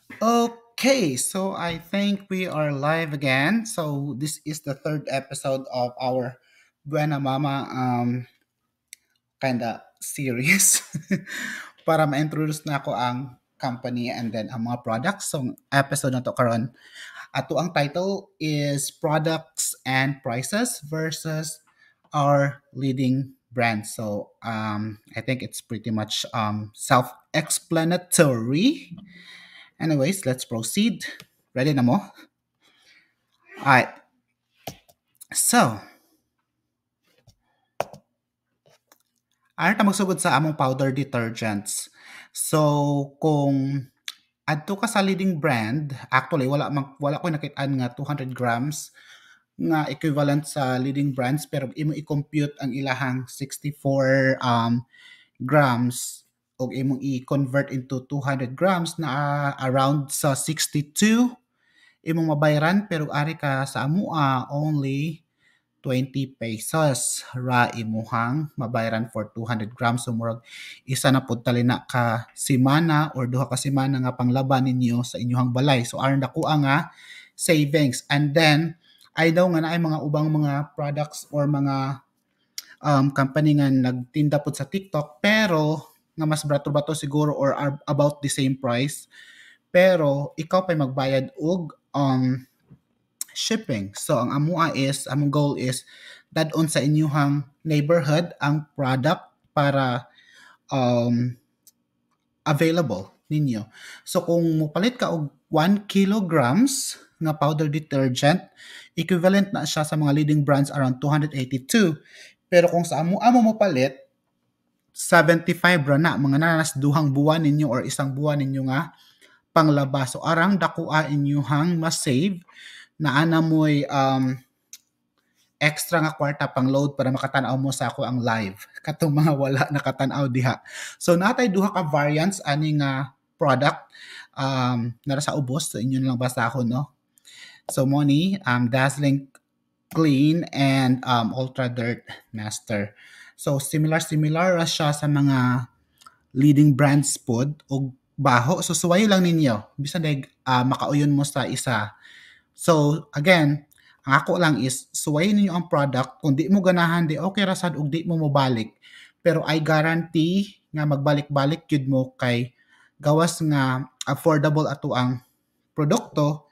Okay, so I think we are live again. So this is the third episode of our Buena Mama kinda series para ma-introduce na ako ang company and then ang mga products. So episode na to karon. Ato ang title is Products and Prices versus our leading brands. So I think it's pretty much self-explanatory. Anyways, let's proceed. Ready na mo? Alright. So, ano ta magsugod sa among powder detergents. So, kung adto ka sa leading brand, actually wala ko nakit-an nga 200 grams nga equivalent sa leading brands pero imo i-compute ang ilahang 64 grams o imong i-convert into 200 grams na around sa 62 imong mabayaran pero ari ka sa amua only 20 pesos ra imuhang mabayaran for 200 grams. So murag isa na pud talina ka semana or duha ka semana nga panglaban ninyo sa inyong balay. So aron dako nga savings. And then I know nga naay mga ubang mga products or mga company nga nagtinda pud sa TikTok pero nga mas bato-bato siguro or are about the same price pero ikaw pa'y magbayad og shipping. So ang among goal is dadon sa inyong neighborhood ang product para um, available ninyo. So kung mupalit ka og 1 kilograms nga powder detergent, equivalent na siya sa mga leading brands around 282. Pero kung sa amo mo palit, 75 ra na mga nanas duhang buwan ninyo or isang buwan ninyo nga panglabas. So arang dakua inyuhang ma-save na ana mo'y extra nga kwarta pang load para makatanaw mo sa ako ang live. Katong mga wala nakatanaw diha. So natay duha ka variants ani nga product nara sa ubos. So inyo lang basta ako no. So mo ni Dazzling Clean and Ultra Dirt Master. So similar ra siya sa mga leading brands pod og baho. So suwayo lang ninyo. Bisan dag makauyon mo sa isa. So again, ang ako lang is suwayin ninyo ang product. Kung di mo ganahan, di okay ra sad ug di mo mobalik. Pero I guarantee nga magbalik-balik yun mo kay gawas nga affordable ato ang produkto,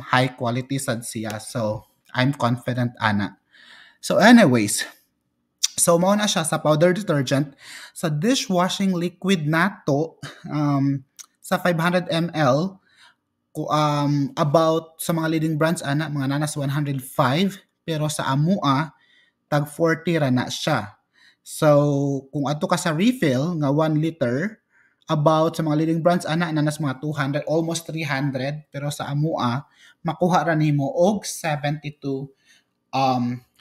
high quality sad siya. So I'm confident ana. So anyways, so mao na siya sa powder detergent. Sa dishwashing liquid nato, sa 500 ml, about sa mga leading brands ana mga nanas 105 pero sa amua tag 40 ra na siya. So kung adto ka sa refill nga 1 liter about sa mga leading brands ana nanas mga 200 almost 300 pero sa amua makuha ra nimo og 72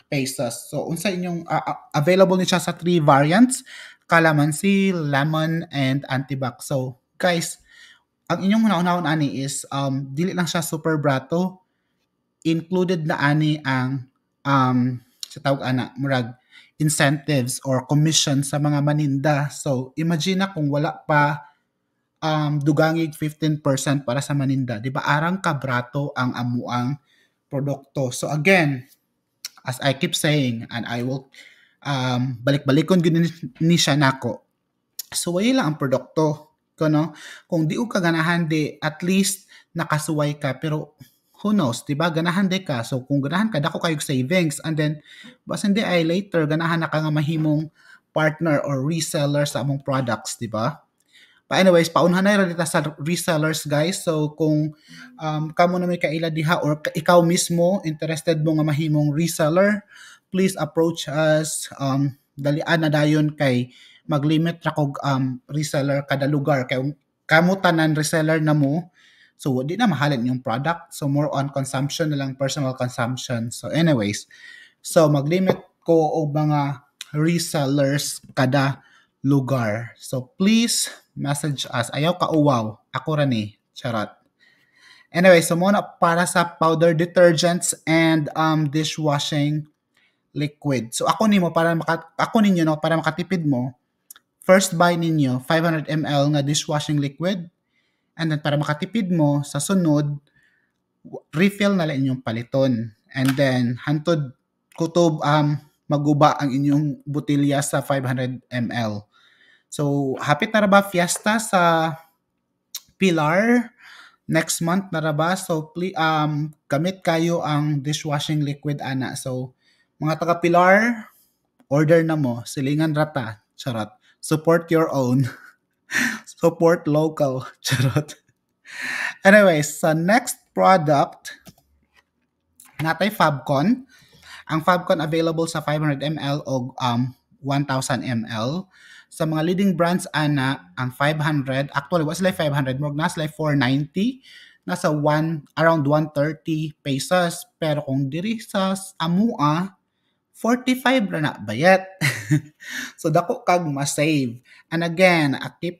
pesos. So unsa inyong available ni siya sa three variants, calamansi, lemon and antibac. So guys, ang inyong hunahon ani is dili lang siya super brato, included na ani ang sa tawag ana murag incentives or commission sa mga maninda. So imagine na kung wala pa dugangig 15% para sa maninda, di ba arang kabrato ang amuang produkto. So again, as I keep saying and I will balik-balikon gud ni siya nako. So wala lang ang produkto no? Kung di ka ganahan di, at least nakasuway ka. Pero who knows, di ba? Ganahan di ka. So kung ganahan ka, dako kayo savings. And then, basta hindi ay later, ganahan na ka nga mahimong partner or reseller sa among products, di ba? But anyways, paunhan na rin dito sa resellers, guys. So kung kamo na may kaila diha or ikaw mismo interested mo nga mahimong reseller, please approach us. Dalian na dayon kay mag-limit ra kog reseller kada lugar kay kamo tanan reseller na mo, so di na mahalin yung product, so more on consumption na lang, personal consumption. So anyways, so mag-limit ko og mga resellers kada lugar. So please message us. Ayaw ka uwaw, ako ra ni charot. Anyway, so muna para sa powder detergents and dishwashing liquid. So ako nimo para ako ninyo no para makatipid mo, first buy ninyo 500 ml nga dishwashing liquid And then para makatipid mo sa sunod, refill na lang inyong paliton. And then hantod kutob maguba ang inyong botilya sa 500 ml. So hapit na ra ba fiesta sa Pilar? Next month na ra ba? So please, gamit kayo ang dishwashing liquid ana. So mga taga Pilar, order na mo, silingan rata. Charot. Support your own. Support local. Charot. Anyways, sa next product, natay Fabcon. Ang Fabcon available sa 500 ml o 1,000 ml. Sa mga leading brands ana, ang 500, actually was like 500, more nasa like 490, nasa around 130 pesos. Pero kung diri sa amua, 45 ra na bayat. So dako kag ma-save. And again,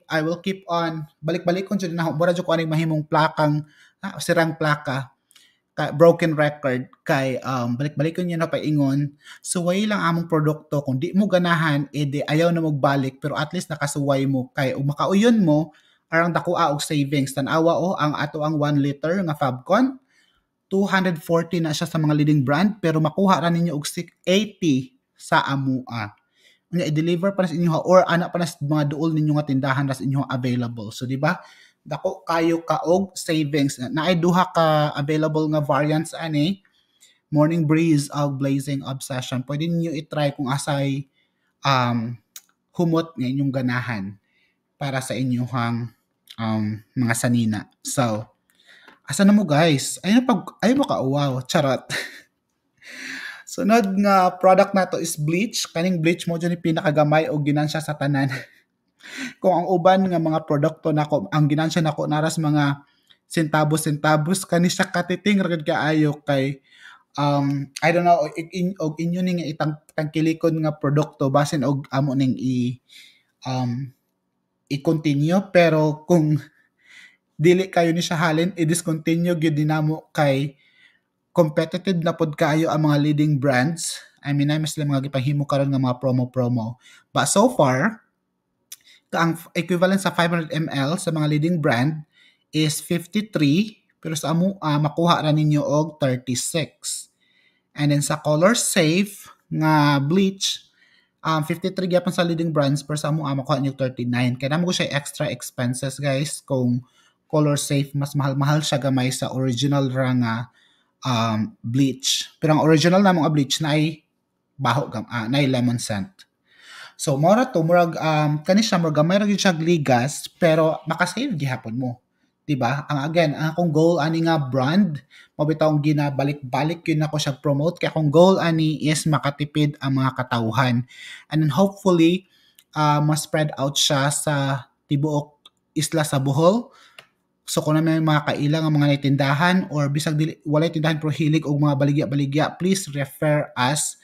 I will keep on balik-balik ko jud na mura jud ko aning mahimong plakang sirang plaka broken record kay balik-balik ko niya na paingon suway lang among produkto kung di mo ganahan edi ayaw na magbalik pero at least nakasuway mo kay ug makauyon mo arang dakuha og savings tan-awa ang ato ang 1 liter nga Fabcon 240 na siya sa mga leading brand pero makuha ra ninyo og 80 sa amua. Unya i-deliver pa sa inyo or ana pa na sa mga duol ninyo nga tindahan sa inyo available. So di ba? Dako kayo kaog savings. Naay duha ka available nga variants ani. Morning Breeze og Blazing Obsession. Pwede niyo i-try kung asay humot nga inyong ganahan para sa inyong mga sanina. So, asa na mo guys? Ayun mo ka-wow. Charot. Sunod nga product nato is bleach. Kaning bleach mo dyan yung pinakagamay o ginansya sa tanan. Kung ang uban nga mga produkto nako ang ginansya nako naras mga centavos kani siya katiting ragad kaayo kay I don't know og inyo ning itang tangkilikon nga produkto basin og amo ning i-continue pero kung dili kayo ni siya halin i-discontinue gyud dinamo kay competitive na pod kaayo ang mga leading brands. I mean, ay mas mga gipanghimo karon nga mga promo. But so far, ang equivalent sa 500 ml sa mga leading brand is 53 pero sa amo makuha ra ninyo og 36. And then sa Color Safe nga bleach 53 gyapon sa leading brands pero sa amo makuha ninyo 39. Kaya namo ko siya extra expenses guys kung Color Safe mas mahal siya gamay sa original ra nga bleach. Pero ang original namong bleach na ay baho na ay lemon scent. So, mura to, murag, kani siya, murag, may rin siya ligas, pero makasave gihapon mo. Diba? Ang again, ang akong goal, ani nga brand, mabitaw ginabalik-balik yun ako siya promote, kaya akong goal, ani, is makatipid ang mga katauhan. And then, hopefully, ma-spread out siya sa tibuok isla sa Bohol. So, kung na may mga kailang ang mga naitindahan, or bisag walay tindahan pero hilig o mga baligya-baligya, please refer us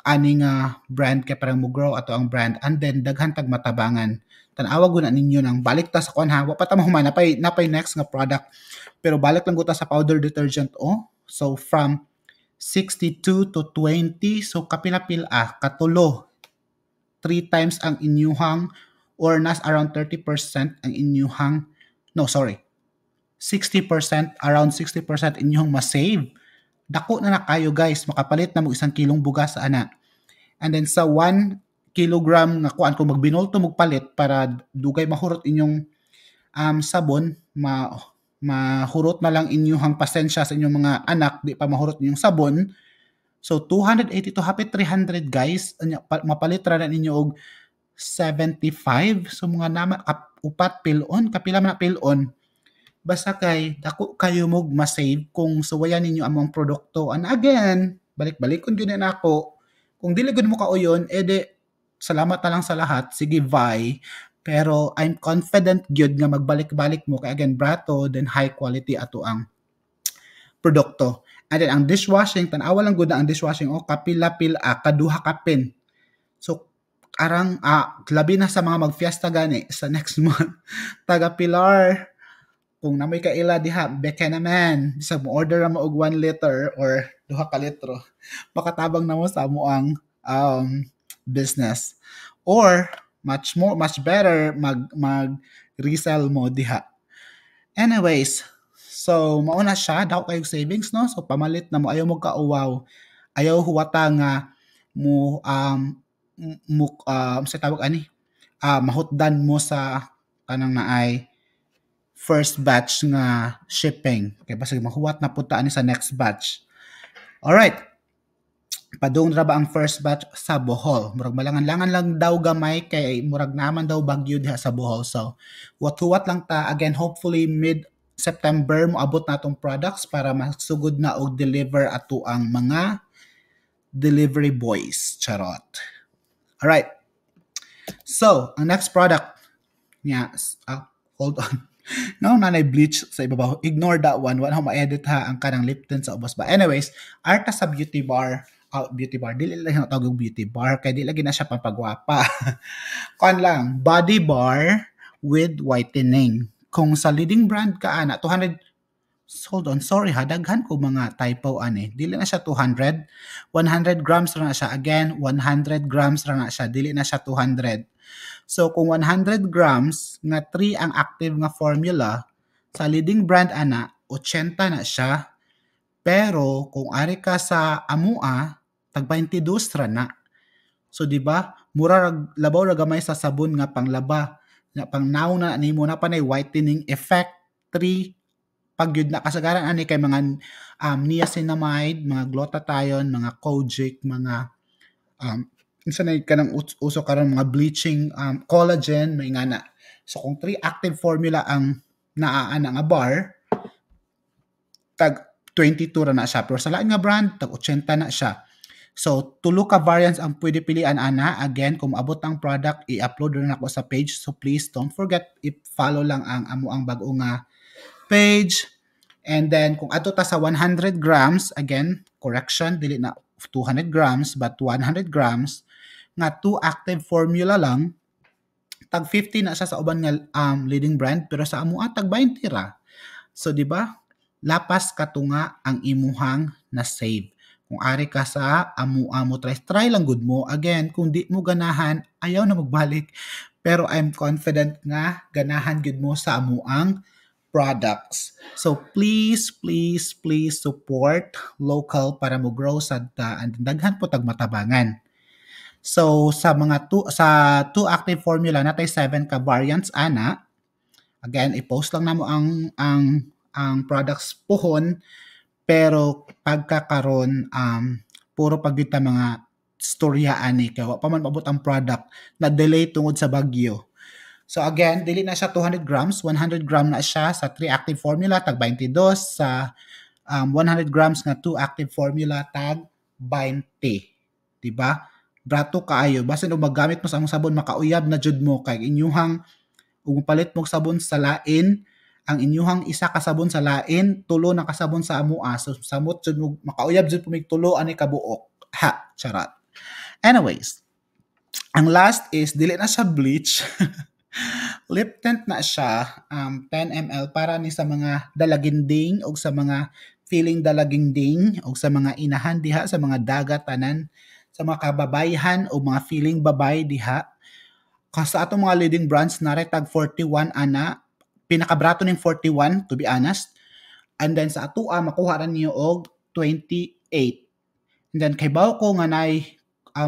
aning brand kay parang mo-grow ato ang brand and then daghan tag matabangan tan-awa guna ninyo nang balik ta sa kon ha wa pa ta mahuman napay next nga product pero balik lang guta sa powder detergent so from 62 to 20 so kapila-pila katulo 3 times ang inyuhang or nas around 30% ang inyuhang 60% around 60% inyuhang ma-save. Dako na kayo guys, makapalit na mo 1 kilong bugas ana. And then sa 1 kilogram nga kuan kung magbinolto magpalit para dugay mahurot inyong sabon, mahurot na lang inyong pasensya sa inyong mga anak, di pa mahurot inyong sabon. So 280 to hapit 300 guys, mapalit ra na ninyo og 75. So mga upat pilon, kapila man pilon. Basta kay dako kayo mog ma-save kung suwayan ninyo among produkto. And again, balik-balikon gyud na ako. Kung dili gud mo kauyon, edi salamat na lang sa lahat. Sige, bye. Pero I'm confident gyud nga magbalik-balik mo kay again brato then high quality ato ang produkto. And then ang dishwashing, tan-awa lang gud na ang dishwashing kapila-pila kaduha ka pin. So arang labi na sa mga magfiesta gani sa next month. Taga Pilar kung namoy kaila diha, beke naman. Bisag mo order mo og 1 liter or 2 ka litro. Makatabang na mo sa mo ang business. Or much better mag resell mo diha. Anyways, so mauna siya daw kayong savings no. So pamalit na mo ayaw mo kauwaw. Ayaw huwata nga mo sa tawag ani mahutdan mo sa kanang naay first batch nga shipping. Kay basig mahuwat na punta ani sa next batch. Alright. Padung ra ba ang first batch sa Bohol? Murag malangan-langan lang daw gamay kay murag naman daw bagyo diha sa Bohol. So, what lang ta again hopefully mid September mo abot natong products para masugod na og deliver ato ang mga delivery boys. Charot. Alright. So, ang next product niya, hold on. No, nanay bleach sa ibabaw. Ignore that one. Wala akong ma-edit ha ang kanang Lipton sa ubos ba. Anyways, arta sa beauty bar. Beauty bar. Dili lang yung tawag beauty bar. Kaya di lagi na siya pampagwapa. Kuan lang. Body bar with whitening. Kung sa leading brand ka, ana, 200, hold on, sorry ha, daghan ko mga typo ani. Dili na siya 200. 100 grams ra na siya. Again, 100 grams ra na siya. Dili na siya 200. So kung 100 grams nga 3 ang active nga formula, sa leading brand ana 80 na siya. Pero kung ari ka sa amua, tag 22 ra na. So di ba? Mura labaw ra gamay sa sabon nga panglaba. Nga pangnaw na nimo na panay whitening effect 3 pagyud na kasagaran ani kay mga niacinamide, mga glutathione, mga kojic, mga unsa na kanang uso karon mga bleaching collagen may nga na. So kung 3 active formula ang naa nga bar, tag 22 ra na siya. Pero sa lain nga brand, tag 80 na siya. So, tulo ka variants ang pwede pilian ana. Again, kung maabot ang product, i-upload rin ako sa page. So, please don't forget, i-follow lang ang amo ang bago nga page. And then, kung ato ta sa 100 grams, again, correction, dili na 200 grams, but 100 grams, nga 2 active formula lang, tag 50 na siya sa uban nga leading brand, pero sa amo tag 20 ra. So, di ba? Lapas katunga ang imuhang na save. Kung ari ka sa amo try lang good mo. Again, kung di mo ganahan, ayaw na magbalik. Pero I'm confident nga ganahan good mo sa amuang products. So please support local para mo grow sad ta and daghan po tag matabangan. So sa mga two active formula natay 7 ka variants ana. Again, i-post lang namo ang products pohon. Pero pagkakaron puro pagbita mga storya ani kay wa pa man maabot ang product na delay tungod sa bagyo. So again, dili na siya 200 grams, 100 gram na siya sa 3 active formula tag 22, sa 100 grams na 2 active formula tag 20. Diba? Brato kaayo basin og magamit mo sa among sabon makauyab na jud mo kay inyuhang ug palit mo sabon sa lain ang inyuhang isa ka sabon sa lain, tulo na kasabon sa amua. So, samot jud mo, makauyab jud pumig tulo ani kabuok. Ha, charot. Anyways, ang last is, dili na siya bleach. Lip tint na siya, 10 ml para ni sa mga dalaginding o sa mga feeling dalaginding o sa mga inahan diha, sa mga dagatanan, sa mga kababayhan o mga feeling babay diha. Kasi atong mga leading brands na tag 41 ana, pinakabrato ning 41 to be honest, and then sa atua makuha ra niyo og 28. And then kay bawo ko nga nay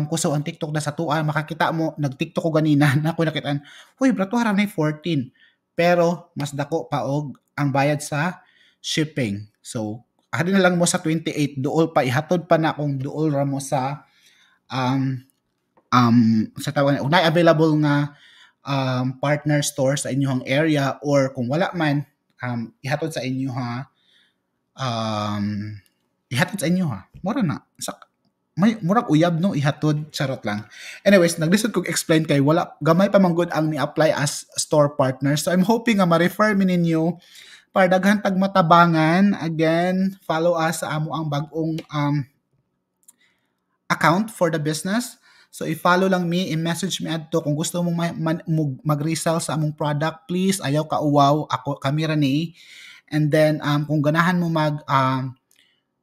kuso ang TikTok na sa atua makakita mo nag-TikTok ko ganina na ko nakitaan, huy brato ra nay 14 pero mas dako pa og ang bayad sa shipping. So adi na lang mo sa 28 duol pa ihatod pa na kung duol ra mo sa sa tawag na available nga partner store sa inyong area or kung wala man ihatod sa inyo ha mura na may murag uyab no ihatod charot lang. Anyways, naglisod kog explain kay wala gamay pa manggod ang ni-apply as store partner, so I'm hoping nga ma-refer mi ninyo para daghan tag matabangan. Again, follow us sa amo ang bagong account for the business. So, i-follow lang me, i-message me adto kung gusto mong mag-resell sa among product, please, ayaw ka uwaw, ako, kami rani. And then, kung ganahan mo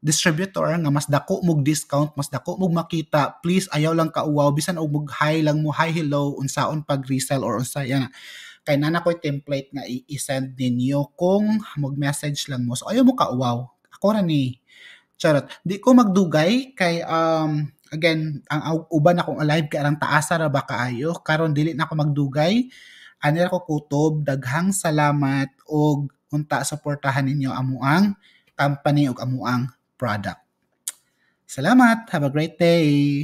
distributor nga mas dako mog discount, mas dako mog makita, please, ayaw lang ka uwaw, bisan og high lang mo, high hello, unsaon pag-resell or unsa yan. kay nana ko'y template nga i-send ninyo kung mag-message lang mo. So ayaw mo ka wow. Ako ra ni charot. Di ko magdugay kay again ang uban akong alive kay arang taasa ra ba kaayo karon dili na ako magdugay. Ani ra ko kutob, daghang salamat og unta suportahan ninyo amuang company ug amuang product. Salamat. Have a great day.